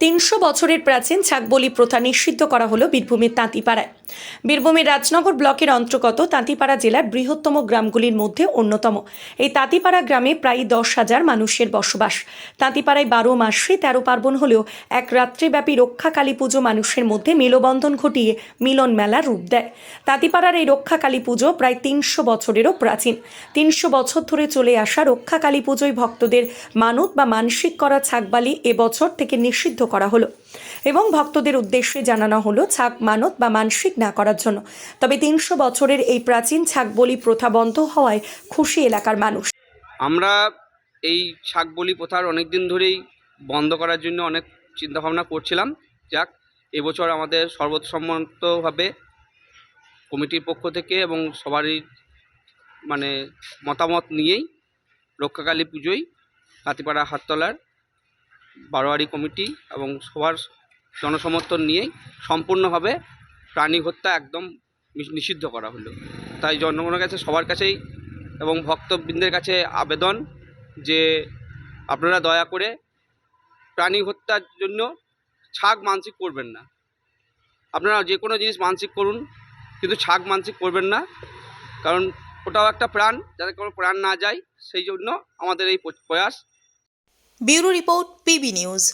300 বছরের প্রাচীন ছাগবলি প্রথা নিষিদ্ধ করা হলো বীরভূমের তাঁতিপাড়ায়। বীরভূমের রাজনগর ব্লকের অন্তর্গত তাঁতিপাড়া জেলার বৃহত্তম গ্রামগুলির মধ্যে অন্যতম এই তাঁতিপাড়া গ্রামে প্রায় 10,000 মানুষের বসবাস। তাঁতিপাড়ায় 12 মাসে 13 পার্বণ হলেও এক রাত্রিব্যাপী রক্ষা কালী পুজো মানুষের মধ্যে মেলবন্ধন ঘটিয়ে মিলন মেলার রূপ দেয়। তাঁতিপাড়ার এই রক্ষা কালী পুজো প্রায় 300 বছরেরও প্রাচীন। 300 বছর ধরে চলে আসা রক্ষা কালী পুজোয় ভক্তদের মানত বা মানসিক করা ছাগবালি এবছর থেকে নিষিদ্ধ করা হলো এবং ভক্তদের উদ্দেশ্যে জানানো হলো ছাগ মানত বা মানসিক না করার জন্য। তবে 300 বছরের এই প্রাচীন ছাগবলি প্রথা বন্ধ হওয়ায় খুশি এলাকার মানুষ। আমরা এই ছাগবলি প্রথার অনেক দিন ধরেই বন্ধ করার জন্য অনেক চিন্তাভাবনা করছিলাম। যাক, এবছর আমাদের সর্বসম্মতভাবে কমিটির পক্ষ থেকে এবং সবারই মতামত নিয়েই রক্ষাকালী পুজোয় হাতিপাড়া হাটতলার বারোয়ারি কমিটি এবং সবার জনসমর্থন নিয়েই সম্পূর্ণভাবে প্রাণী হত্যা একদম নিষিদ্ধ করা হলো। তাই জনগণের কাছে, সবার কাছেই এবং ভক্তবৃন্দের কাছে আবেদন যে আপনারা দয়া করে প্রাণী হত্যার জন্য ছাগ মানসিক করবেন না। আপনারা যে কোনো জিনিস মানসিক করুন, কিন্তু ছাগ মানসিক করবেন না, কারণ ওটাও একটা প্রাণ, যাতে কোনো প্রাণ না যায়, সেই জন্য আমাদের এই প্রয়াস। Bureau report, PB news.